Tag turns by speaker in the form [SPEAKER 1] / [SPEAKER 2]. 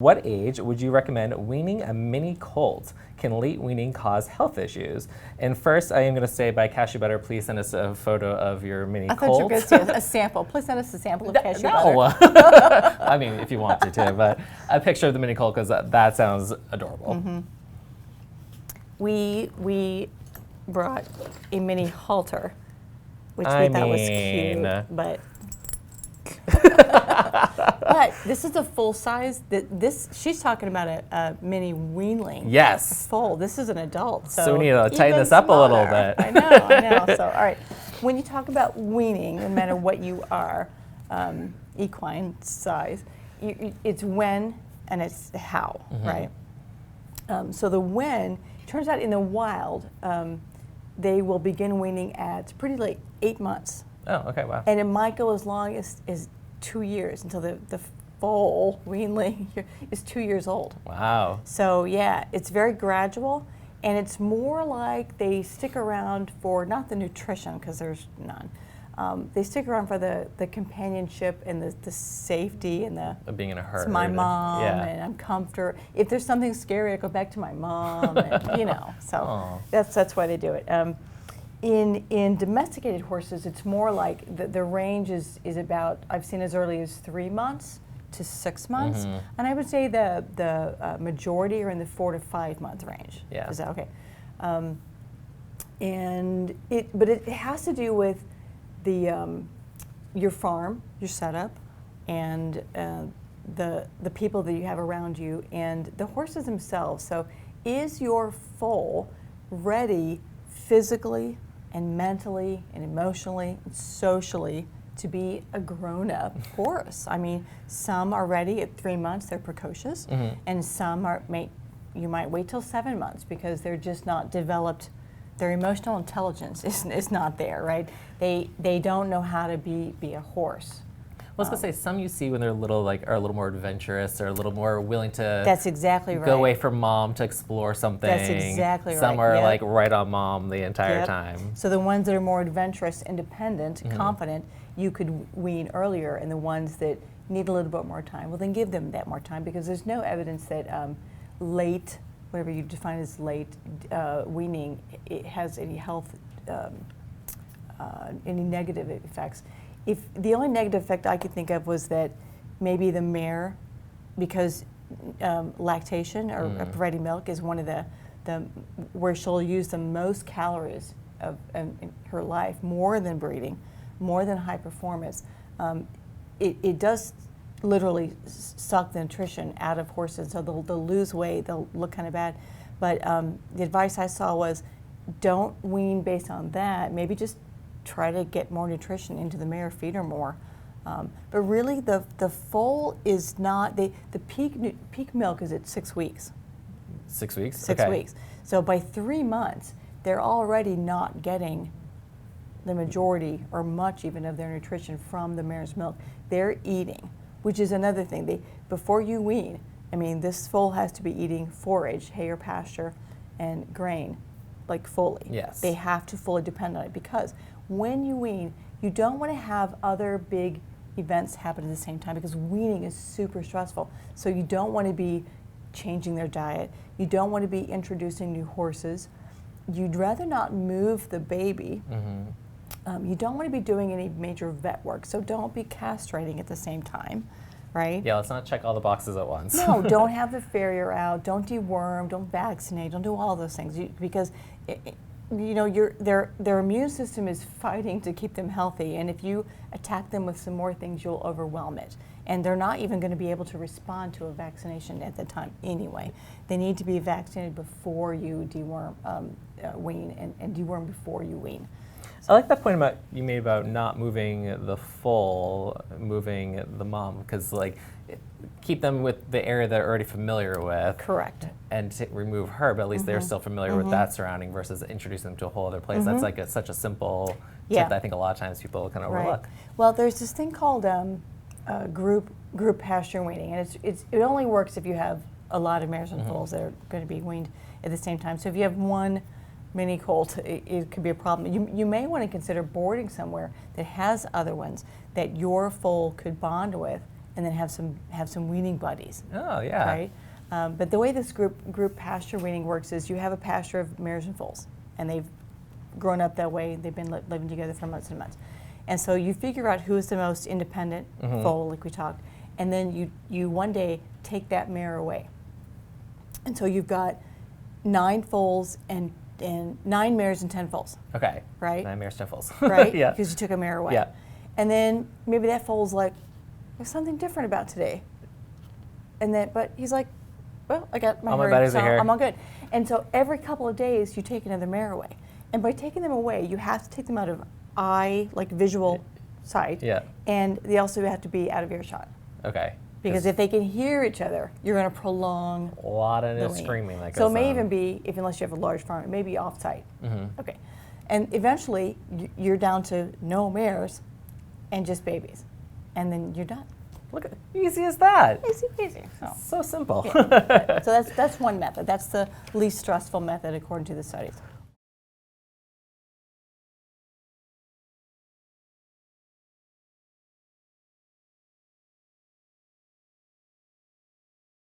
[SPEAKER 1] What age would you recommend weaning a mini colt? Can late weaning cause health issues? And first, I am going to say by cashew butter, please send us a photo of your mini colt.
[SPEAKER 2] I thought you were going to say a sample. Please send us a sample of cashew
[SPEAKER 1] butter.
[SPEAKER 2] No.
[SPEAKER 1] I mean, if you want to too, but a picture of the mini colt because that sounds adorable.
[SPEAKER 2] Mm-hmm. We brought a mini halter, which we thought was cute, but but this is a full size. She's talking about a mini weanling.
[SPEAKER 1] Yes.
[SPEAKER 2] A foal. This is an adult.
[SPEAKER 1] So we need to tighten this up a little bit.
[SPEAKER 2] I know. So all right, when you talk about weaning, no matter what you are, equine size, it's when and it's how, right? So the when, turns out in the wild, they will begin weaning at pretty late, 8 months.
[SPEAKER 1] Oh, okay, wow.
[SPEAKER 2] And it might go as long as 2 years until the foal weanling is 2 years old.
[SPEAKER 1] Wow.
[SPEAKER 2] So yeah, it's very gradual, and it's more like they stick around for, not the nutrition, because there's none. They stick around for the companionship and the safety and
[SPEAKER 1] of being in a herd.
[SPEAKER 2] It's my mom, and I'm comfortable. If there's something scary, I go back to my mom, and, So that's why they do it. In domesticated horses, it's more like the range is about, I've seen as early as 3 months to 6 months, and I would say the majority are in the 4 to 5 month range.
[SPEAKER 1] Yeah.
[SPEAKER 2] Is that okay? But it has to do with your farm, your setup, and the people that you have around you, and the horses themselves. So, is your foal ready physically and mentally and emotionally and socially to be a grown-up horse? I mean, some are ready at 3 months; they're precocious, and some you might wait till 7 months because they're just not developed. Their emotional intelligence is not there, right? They don't know how to be a horse.
[SPEAKER 1] Well, I was gonna say, some you see when they're little, are a little more adventurous or a little more willing to.
[SPEAKER 2] That's exactly right.
[SPEAKER 1] Go away from mom to explore something.
[SPEAKER 2] That's exactly right.
[SPEAKER 1] Some are right on mom the entire time.
[SPEAKER 2] So the ones that are more adventurous, independent, confident, you could wean earlier, and the ones that need a little bit more time, well, then give them that more time, because there's no evidence that late, whatever you define as late weaning, it has any health, any negative effects. If the only negative effect I could think of was that maybe the mare, because lactation or providing milk is one of the where she'll use the most calories in her life, more than breeding, more than high performance. It does literally suck the nutrition out of horses, so they'll lose weight, they'll look kind of bad. But the advice I saw was, don't wean based on that. Maybe just try to get more nutrition into the mare, feed her more. But really, the foal is not, the peak milk is at 6 weeks.
[SPEAKER 1] 6 weeks?
[SPEAKER 2] 6 weeks. So by 3 months, they're already not getting the majority or much even of their nutrition from the mare's milk. They're eating, which is another thing. Before you wean, I mean, this foal has to be eating forage, hay or pasture, and grain, like fully.
[SPEAKER 1] Yes.
[SPEAKER 2] They have to fully depend on it, because when you wean, you don't want to have other big events happen at the same time, because weaning is super stressful. So you don't want to be changing their diet. You don't want to be introducing new horses. You'd rather not move the baby. You don't want to be doing any major vet work, so don't be castrating at the same time, right?
[SPEAKER 1] Yeah, let's not check all the boxes at once.
[SPEAKER 2] No, don't have the farrier out, don't deworm, don't vaccinate, don't do all those things, because their immune system is fighting to keep them healthy, and if you attack them with some more things, you'll overwhelm it. And they're not even going to be able to respond to a vaccination at the time anyway. They need to be vaccinated before you deworm, wean, and deworm before you wean.
[SPEAKER 1] I like that point you made about not moving the foal, moving the mom, because keep them with the area they're already familiar with.
[SPEAKER 2] Correct.
[SPEAKER 1] And to remove her, but at least they're still familiar with that surrounding, versus introducing them to a whole other place. That's such a simple tip that I think a lot of times people kind of overlook.
[SPEAKER 2] Right. Well, there's this thing called group pasture weaning, and it only works if you have a lot of mares and foals that are going to be weaned at the same time. So if you have one mini colt, it could be a problem. You may want to consider boarding somewhere that has other ones that your foal could bond with and then have some weaning buddies.
[SPEAKER 1] Oh, yeah.
[SPEAKER 2] Right. But the way this group pasture weaning works is you have a pasture of mares and foals, and they've grown up that way. They've been living together for months and months, and so you figure out who's the most independent foal, like we talked, and then you one day take that mare away, and so you've got 9 foals and 9 mares and 10 foals.
[SPEAKER 1] Okay.
[SPEAKER 2] Right.
[SPEAKER 1] 9 mares, 10 foals.
[SPEAKER 2] Right.
[SPEAKER 1] Yeah.
[SPEAKER 2] Because you took a mare away.
[SPEAKER 1] Yeah.
[SPEAKER 2] And then maybe that foal's like, there's something different about today. And then, but he's like, well, I got my
[SPEAKER 1] All my
[SPEAKER 2] herd,
[SPEAKER 1] buddies
[SPEAKER 2] so
[SPEAKER 1] are here.
[SPEAKER 2] I'm all good. And so every couple of days, you take another mare away. And by taking them away, you have to take them out of eye, like visual sight.
[SPEAKER 1] Yeah.
[SPEAKER 2] And they also have to be out of earshot.
[SPEAKER 1] Okay.
[SPEAKER 2] Because if they can hear each other, you're going to prolong
[SPEAKER 1] A lot of
[SPEAKER 2] the wean.
[SPEAKER 1] screaming that goes
[SPEAKER 2] So it may
[SPEAKER 1] on.
[SPEAKER 2] even be, unless you have a large farm, it may be off-site. Okay. And eventually, you're down to no mares and just babies. And then you're done.
[SPEAKER 1] Look at easy as that.
[SPEAKER 2] Easy peasy.
[SPEAKER 1] So simple.
[SPEAKER 2] Yeah. So that's one method. That's the least stressful method according to the studies.